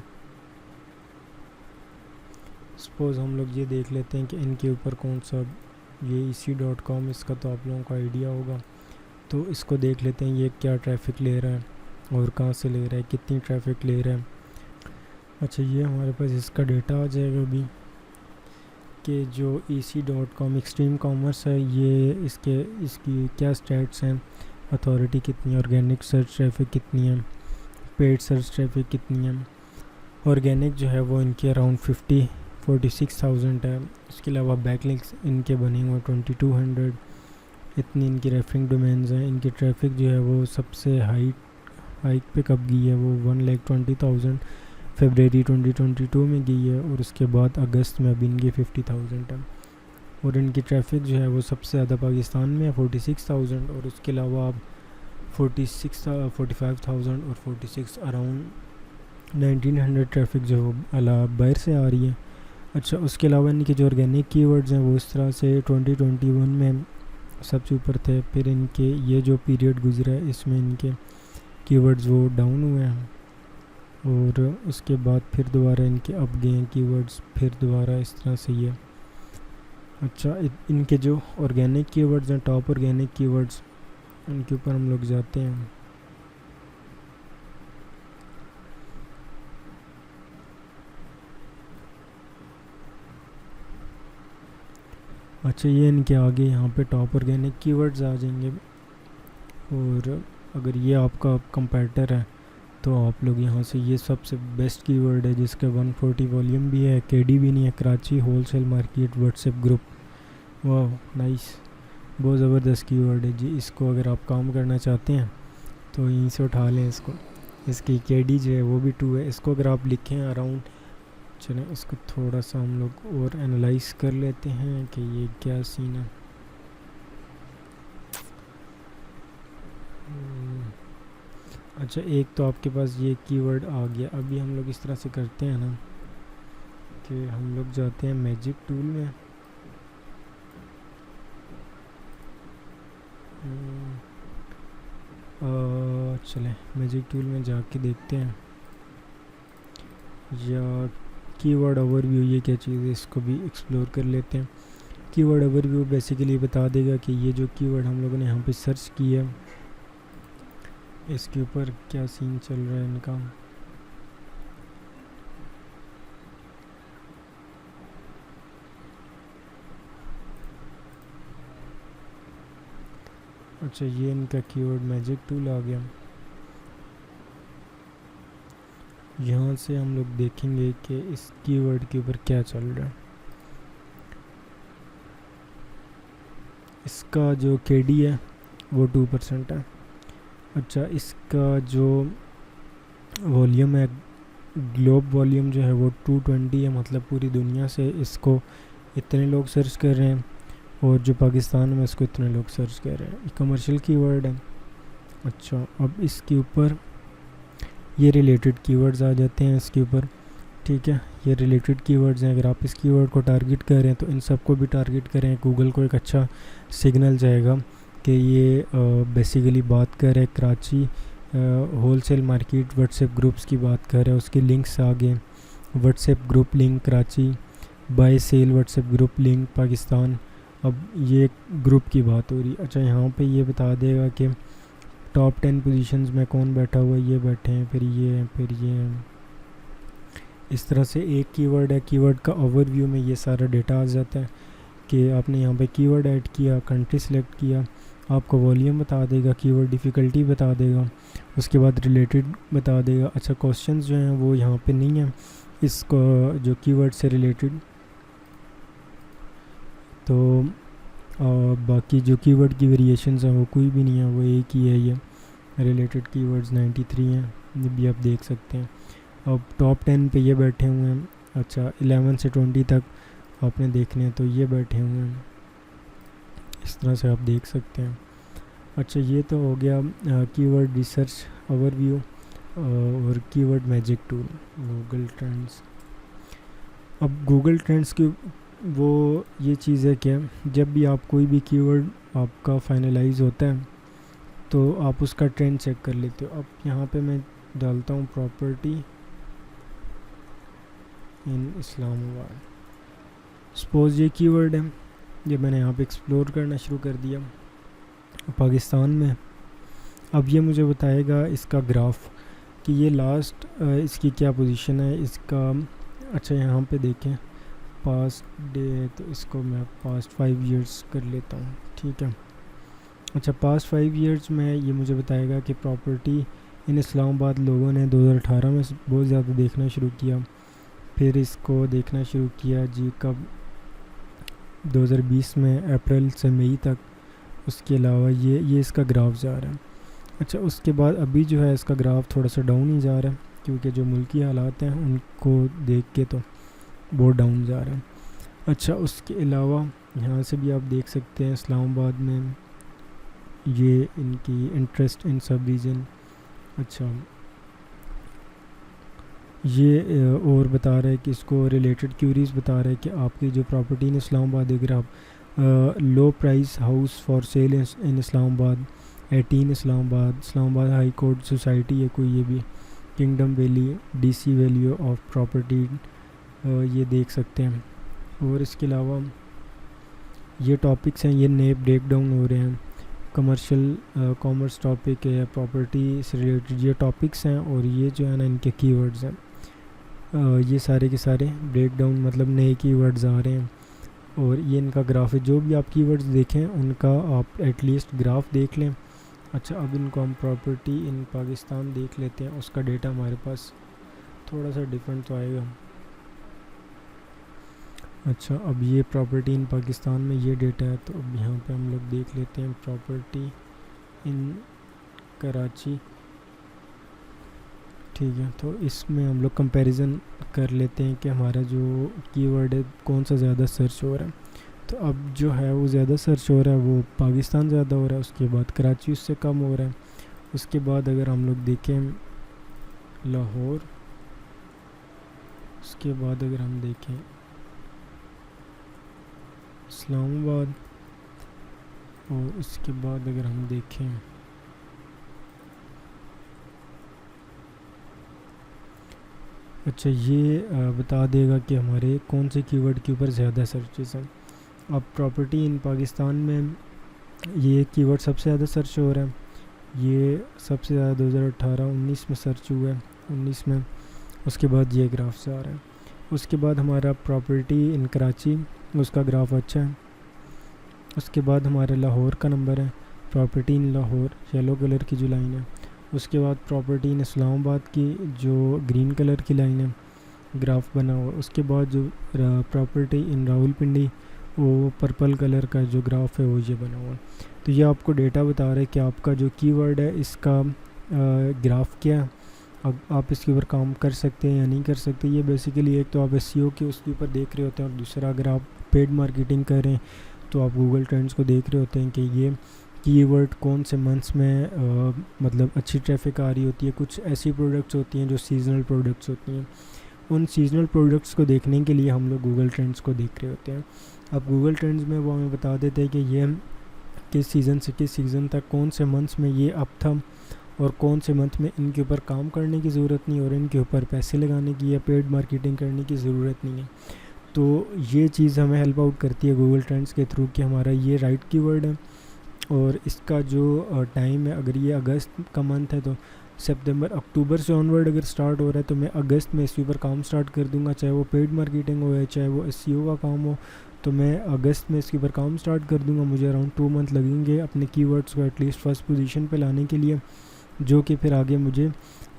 सपोज़ हम लोग ये देख लेते हैं कि इनके ऊपर कौन सा, ये EC.com, इसका तो आप लोगों को आइडिया होगा। तो इसको देख लेते हैं ये क्या ट्रैफिक ले रहा है और कहाँ से ले रहा है, कितनी ट्रैफिक ले रहा है। अच्छा ये हमारे पास इसका डेटा आ जाएगा अभी कि जो EC.com एक्सट्रीम कॉमर्स है, ये इसकी क्या स्टैट्स हैं, अथॉरिटी कितनी है, ऑर्गेनिक सर्च ट्रैफिक कितनी है, पेड सर्च ट्रैफिक कितनी है। ऑर्गेनिक जो है वो इनके अराउंड 46,000 है। उसके अलावा बैकलिंक्स इनके बने हुए 2200, इतनी इनकी रेफरिंग डोमेन्स हैं। इनकी ट्रैफिक जो है वो सबसे हाइक पे कब गई है, वो 1,20,000 फरवरी 2022 में गई है, और उसके बाद अगस्त में अभी इनकी 50,000 है। और इनकी ट्रैफिक जो है वो सबसे ज़्यादा पाकिस्तान में है 46,000, और उसके अलावा आप 45,000 और 46 अराउंड 1900 ट्रैफिक जो बाहर से आ रही है। अच्छा उसके अलावा इनके जो ऑर्गेनिक कीवर्ड्स हैं वो इस तरह से 2021 में सबसे ऊपर थे, फिर इनके ये जो पीरियड गुजरा है इसमें इनके कीवर्ड्स वो डाउन हुए हैं, और उसके बाद फिर दोबारा इनके अप गए हैं कीवर्ड्स, फिर दोबारा इस तरह से ये। अच्छा इनके जो ऑर्गेनिक कीवर्ड्स हैं, टॉप ऑर्गेनिक कीवर्ड्स, उनके ऊपर हम लोग जाते हैं। अच्छा ये इनके आगे यहाँ पे टॉप ऑर्गेनिक कीवर्ड्स आ जाएंगे, और अगर ये आपका कंपैरेटर है तो आप लोग यहाँ से ये सबसे बेस्ट कीवर्ड है जिसका 140 वॉल्यूम भी है, KD भी नहीं है, Karachi wholesale market WhatsApp group. वाह नाइस, बहुत ज़बरदस्त कीवर्ड है जी। इसको अगर आप काम करना चाहते हैं तो यहीं से उठा लें इसको। इसकी KD जो है वो भी 2 है। इसको अगर आप लिखें अराउंड, चलें इसको थोड़ा सा हम लोग और एनालाइज कर लेते हैं कि ये क्या सीन है। अच्छा एक तो आपके पास ये कीवर्ड आ गया। अभी हम लोग इस तरह से करते हैं ना कि हम लोग जाते हैं मैजिक टूल में, चलें मैजिक टूल में जाके देखते हैं, या कीवर्ड ओवरव्यू ये क्या चीज़ है इसको भी एक्सप्लोर कर लेते हैं। कीवर्ड ओवरव्यू बेसिकली बता देगा कि ये जो कीवर्ड हम लोगों ने यहाँ पे सर्च किया है इसके ऊपर क्या सीन चल रहा है इनका। अच्छा, ये इनका कीवर्ड मैजिक टूल आ गया। यहाँ से हम लोग देखेंगे कि इस कीवर्ड के ऊपर क्या चल रहा है। इसका जो KD है वो 2% है। अच्छा, इसका जो वॉल्यूम है, ग्लोब वॉल्यूम जो है वो 220 है, मतलब पूरी दुनिया से इसको इतने लोग सर्च कर रहे हैं, और जो पाकिस्तान में इसको इतने लोग सर्च कर रहे हैं। ये कमर्शियल कीवर्ड है। अच्छा, अब इसके ऊपर ये रिलेटेड कीवर्ड्स आ जाते हैं इसके ऊपर। ठीक है, ये रिलेटेड कीवर्ड्स हैं। अगर आप इस कीवर्ड को टारगेट करें तो इन सबको भी टारगेट करें। गूगल को एक अच्छा सिग्नल जाएगा कि ये बेसिकली बात कर रहे Karachi wholesale market WhatsApp groups की बात कर रहे हैं। उसके लिंक्स आगे WhatsApp group link Karachi, buy sell WhatsApp group link Pakistan. अब ये ग्रुप की बात हो रही। अच्छा, यहाँ पे ये बता देगा कि टॉप 10 पोजीशंस में कौन बैठा हुआ है, ये बैठे हैं, फिर ये हैं, फिर ये हैं। इस तरह से एक कीवर्ड है, कीवर्ड का ओवरव्यू में ये सारा डेटा आ जाता है कि आपने यहाँ पे कीवर्ड ऐड किया, कंट्री सेलेक्ट किया, आपको वॉल्यूम बता देगा, कीवर्ड डिफ़िकल्टी बता देगा, उसके बाद रिलेटेड बता देगा। अच्छा, क्वेश्चंस जो हैं वो यहाँ पे नहीं है इसको जो कीवर्ड से रिलेटेड। तो बाकी जो कीवर्ड की वेरिएशंस हैं वो कोई भी नहीं है, वो एक ही है। ये रिलेटेड कीवर्ड्स 93 हैं, ये भी आप देख सकते हैं। अब टॉप 10 पे ये बैठे हुए हैं। अच्छा, 11 से 20 तक आपने देखने हैं तो ये बैठे हुए हैं। इस तरह से आप देख सकते हैं। अच्छा, ये तो हो गया कीवर्ड रिसर्च ओवरव्यू और keyword magic tool Google trends. अब गूगल ट्रेंड्स की वो ये चीज़ है कि जब भी आप कोई भी कीवर्ड आपका फाइनलाइज होता है तो आप उसका ट्रेंड चेक कर लेते हो। अब यहाँ पे मैं डालता हूँ प्रॉपर्टी इन इस्लामाबाद। सपोज़ ये कीवर्ड है, ये मैंने यहाँ पे एक्सप्लोर करना शुरू कर दिया पाकिस्तान में। अब ये मुझे बताएगा इसका ग्राफ कि ये लास्ट इसकी क्या पोजीशन है इसका। अच्छा, यहाँ पे देखें पास्ट डे, तो इसको मैं पास्ट 5 इयर्स कर लेता हूँ। ठीक है। अच्छा, पास्ट 5 इयर्स में ये मुझे बताएगा कि प्रॉपर्टी इन इस्लामाबाद लोगों ने 2018 में बहुत ज़्यादा देखना शुरू किया, फिर इसको देखना शुरू किया जी कब 2020 में अप्रैल से मई तक। उसके अलावा ये इसका ग्राफ जा रहा है। अच्छा, उसके बाद अभी जो है इसका ग्राफ थोड़ा सा डाउन ही जा रहा है, क्योंकि जो मुल्की हालात हैं उनको देख के तो बहुत डाउन जा रहा है। अच्छा, उसके अलावा यहाँ से भी आप देख सकते हैं इस्लामाबाद में ये इनकी इंटरेस्ट इन सब रीजन। अच्छा, ये और बता रहा है कि इसको रिलेटेड क्यूरीज बता रहा है कि आपकी जो प्रॉपर्टी इन इस्लामाबाद, अगर आप लो price house for sale in Islamabad 18 Islamabad high court society है कोई, ये भी kingdom valley DC value of property ये देख सकते हैं। और इसके अलावा ये टॉपिक्स हैं, ये नए ब्रेक डाउन हो रहे हैं। कमर्शियल कॉमर्स टॉपिक है, प्रॉपर्टी से रिलेटेड ये टॉपिक्स हैं, और ये जो है ना इनके कीवर्ड्स हैं। ये सारे के सारे ब्रेक डाउन मतलब नए कीवर्ड्स आ रहे हैं, और ये इनका ग्राफ है। जो भी आप कीवर्ड्स देखें उनका आप एटलीस्ट ग्राफ देख लें। अच्छा, अब इनको हम प्रॉपर्टी इन पाकिस्तान देख लेते हैं। उसका डेटा हमारे पास थोड़ा सा डिफरेंट तो आएगा। अच्छा, अब ये प्रॉपर्टी इन पाकिस्तान में ये डेटा है, तो अब यहाँ पे हम लोग देख लेते हैं प्रॉपर्टी इन कराची। ठीक है, तो इसमें हम लोग कंपैरिजन कर लेते हैं कि हमारा जो कीवर्ड है कौन सा ज़्यादा सर्च हो रहा है। तो अब जो है वो ज़्यादा सर्च हो रहा है वो पाकिस्तान ज़्यादा हो रहा है, उसके बाद कराची उससे कम हो रहा है। उसके बाद अगर हम लोग देखें लाहौर, उसके बाद अगर हम देखें इस्लामाबाद, और उसके बाद अगर हम देखें अच्छा, ये बता देगा कि हमारे कौन से कीवर्ड के ऊपर ज़्यादा सर्चेस हैं। अब प्रॉपर्टी इन पाकिस्तान में ये कीवर्ड सबसे ज़्यादा सर्च हो रहा है। ये सबसे ज़्यादा 2018-19 में सर्च हुआ है, 19 में। उसके बाद ये ग्राफ से आ रहा है। उसके बाद हमारा प्रॉपर्टी इन कराची, उसका ग्राफ अच्छा है। उसके बाद हमारा लाहौर का नंबर है, property in Lahore yellow colour की जो लाइन है, उसके बाद प्रॉपर्टी इन इस्लामाबाद की जो ग्रीन कलर की लाइन है ग्राफ बना हुआ, उसके बाद जो प्रॉपर्टी इन रावलपिंडी वो पर्पल कलर का जो ग्राफ है वो ये बना हुआ। तो ये आपको डेटा बता रहा है कि आपका जो कीवर्ड है इसका ग्राफ क्या है, अब आप इसके ऊपर काम कर सकते हैं या नहीं कर सकते। ये बेसिकली एक तो आप एसईओ के उसके ऊपर देख रहे होते हैं, और दूसरा अगर आप पेड मार्केटिंग कर रहे हैं तो आप गूगल ट्रेंड्स को देख रहे होते हैं कि ये कीवर्ड कौन से मंथ्स में मतलब अच्छी ट्रैफिक आ रही होती है। कुछ ऐसी प्रोडक्ट्स होती हैं जो सीजनल प्रोडक्ट्स होती हैं, उन सीजनल प्रोडक्ट्स को देखने के लिए हम लोग गूगल ट्रेंड्स को देख रहे होते हैं। अब गूगल ट्रेंड्स में वो हमें बता देते हैं कि ये किस सीज़न से किस सीज़न तक कौन से मंथ्स में ये अप था और कौन से मंथ में इनके ऊपर काम करने की ज़रूरत नहीं और इनके ऊपर पैसे लगाने की या पेड मार्केटिंग करने की ज़रूरत नहीं है। तो ये चीज़ हमें हेल्प आउट करती है गूगल ट्रेंड्स के थ्रू कि हमारा ये राइट कीवर्ड है, और इसका जो टाइम है, अगर ये अगस्त का मंथ है तो सितंबर अक्टूबर से ऑनवर्ड अगर स्टार्ट हो रहा है तो मैं अगस्त में इसके ऊपर काम स्टार्ट कर दूंगा, चाहे वो पेड मार्केटिंग हो या चाहे वो एसईओ का काम हो, तो मैं अगस्त में इसके ऊपर काम स्टार्ट कर दूंगा। मुझे अराउंड 2 मंथ लगेंगे अपने कीवर्ड्स को एटलीस्ट फर्स्ट पोजीशन पे लाने के लिए, जो कि फिर आगे मुझे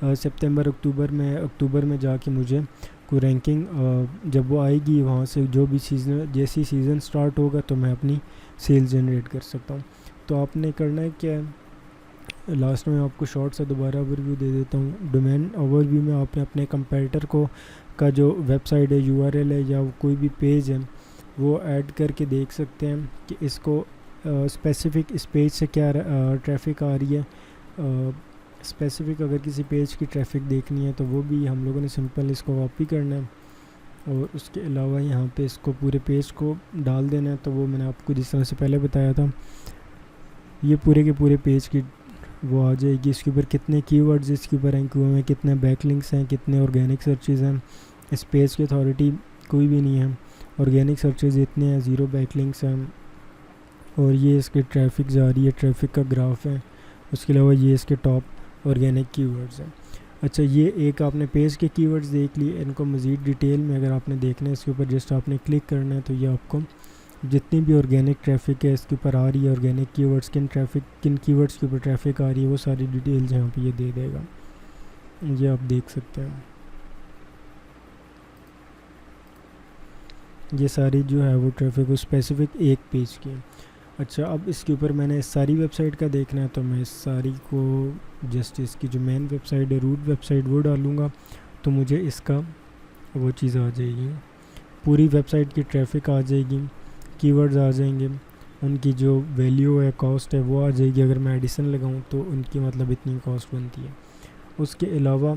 सितंबर अक्टूबर में जाके मुझे कोई रैंकिंग जब वो आएगी वहाँ से जो भी सीज़न जैसी सीज़न स्टार्ट होगा तो मैं अपनी सेल्स जनरेट कर सकता हूँ। तो आपने करना है क्या है, लास्ट में आपको शॉर्ट सा दोबारा ओवरव्यू दे देता हूँ। डोमेन ओवरव्यू में आपने अपने कंपैरेटर को का जो वेबसाइट है, यूआरएल है या कोई भी पेज है वो ऐड करके देख सकते हैं कि इसको स्पेसिफ़िक इस पेज से क्या ट्रैफिक आ रही है। स्पेसिफ़िक अगर किसी पेज की ट्रैफिक देखनी है तो वो भी हम लोगों ने सिंपल इसको कॉपी करना है, और उसके अलावा यहाँ पे इसको पूरे पेज को डाल देना है। तो वो मैंने आपको जिस तरह से पहले बताया था, ये पूरे के पूरे पेज की वो आ जाएगी। इसके ऊपर कितने कीवर्ड्स इसके ऊपर रैंक हुए हैं, कितने बैकलिंक्स हैं, कितने ऑर्गेनिक सर्चेज़ हैं। इस पेज की अथॉरिटी कोई भी नहीं है, ऑर्गेनिक सर्चेज़ इतने हैं, 0 बैकलिंक्स हैं, और ये इसके ट्रैफिक जा रही है, ट्रैफिक का ग्राफ है। उसके अलावा ये इसके टॉप ऑर्गेनिक कीवर्ड्स हैं। अच्छा, ये एक आपने पेज के कीवर्ड्स देख लिए। इनको मज़ीद डिटेल में अगर आपने देखना है इसके ऊपर जस्ट आपने क्लिक करना है, तो ये आपको जितनी भी ऑर्गेनिक ट्रैफिक है इसके ऊपर आ रही है, ऑर्गेनिक कीवर्ड्स किन कीवर्ड्स के ऊपर ट्रैफिक आ रही है वो सारी डिटेल्स यहाँ पे ये दे देगा। ये आप देख सकते हैं, ये सारी जो है वो ट्रैफिक वो स्पेसिफिक एक पेज की है। अच्छा, अब इसके ऊपर मैंने इस सारी वेबसाइट का देखना है तो मैं इस सारी को जस्ट इसकी जो मेन वेबसाइट है, रूट वेबसाइट, वो डालूँगा तो मुझे इसका वो चीज़ आ जाएगी, पूरी वेबसाइट की ट्रैफिक आ जाएगी, कीवर्ड्स आ जाएंगे, उनकी जो वैल्यू है, कॉस्ट है वो आ जाएगी। अगर मैं एडिशन लगाऊं तो उनकी मतलब इतनी कॉस्ट बनती है। उसके अलावा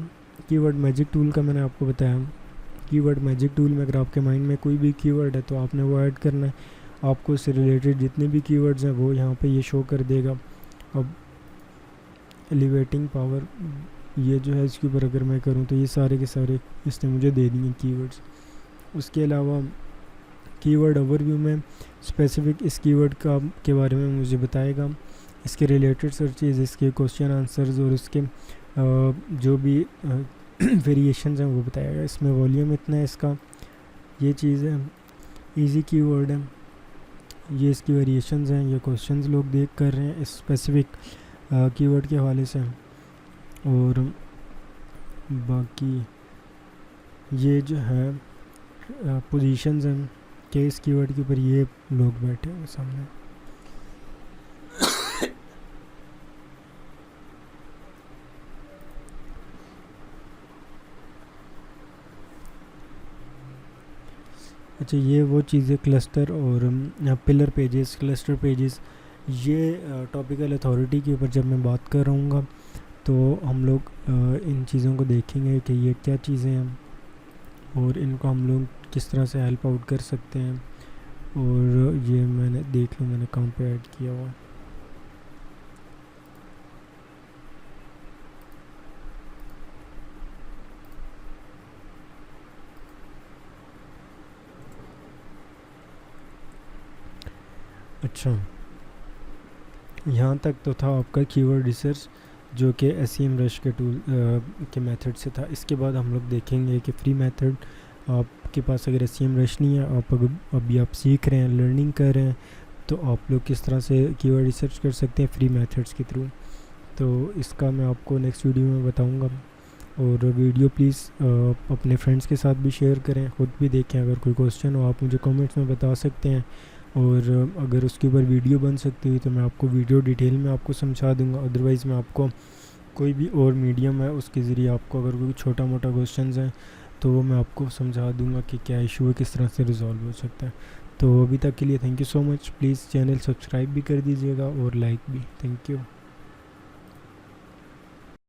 कीवर्ड मैजिक टूल का मैंने आपको बताया, कीवर्ड मैजिक टूल में अगर आपके माइंड में कोई भी कीवर्ड है तो आपने वो ऐड करना है। आपको इससे रिलेटेड जितने भी कीवर्ड्स हैं वो यहाँ पे ये शो कर देगा। अब एलिवेटिंग पावर ये जो है इसके ऊपर अगर मैं करूँ तो ये सारे के सारे इसने मुझे दे दिए कीवर्ड्स। उसके अलावा कीवर्ड ओवरव्यू में स्पेसिफिक इस कीवर्ड के बारे में मुझे बताएगा, इसके रिलेटेड सर्चेज, इसके क्वेश्चन आंसर्स और इसके जो भी वेरिएशंस हैं वो बताएगा। इसमें वॉल्यूम इतना है इसका, ये चीज़ है, इजी कीवर्ड है, ये इसकी वेरिएशंस हैं, ये क्वेश्चंस लोग देख कर रहे हैं इस स्पेसिफिक कीवर्ड के हवाले से। और बाकी ये जो है पोजीशंस हैं कि इस कीवर्ड के ऊपर ये लोग बैठे हैं सामने। अच्छा, ये वो चीज़ें क्लस्टर और पिलर पेजेस, क्लस्टर पेजेस, ये टॉपिकल अथॉरिटी के ऊपर जब मैं बात कर रहूँगा तो हम लोग इन चीज़ों को देखेंगे कि ये क्या चीज़ें हैं और इनको हम लोग किस तरह से हेल्प आउट कर सकते हैं। और ये मैंने देख लो मैंने कहाँ पे ऐड किया हुआ। अच्छा, यहाँ तक तो था आपका कीवर्ड रिसर्च जो कि एसईएम रश के टूल के मेथड से था। इसके बाद हम लोग देखेंगे कि फ्री मेथड, आपके पास अगर एसईएम रश नहीं है, आप अभी आप सीख रहे हैं, लर्निंग कर रहे हैं, तो आप लोग किस तरह से कीवर्ड रिसर्च कर सकते हैं फ्री मेथड्स के थ्रू। तो इसका मैं आपको नेक्स्ट वीडियो में बताऊंगा। और वीडियो प्लीज़ अपने फ्रेंड्स के साथ भी शेयर करें, ख़ुद भी देखें। अगर कोई क्वेश्चन हो आप मुझे कमेंट्स में बता सकते हैं, और अगर उसके ऊपर वीडियो बन सकती हुई तो मैं आपको वीडियो डिटेल में आपको समझा दूंगा। अदरवाइज़ मैं आपको कोई भी और मीडियम है उसके ज़रिए आपको अगर कोई छोटा मोटा क्वेश्चन है तो वो मैं आपको समझा दूंगा कि क्या इशू है, किस तरह से रिजॉल्व हो सकता है। तो अभी तक के लिए thank you so much. Please channel subscribe भी कर दीजिएगा और लाइक भी। Thank you.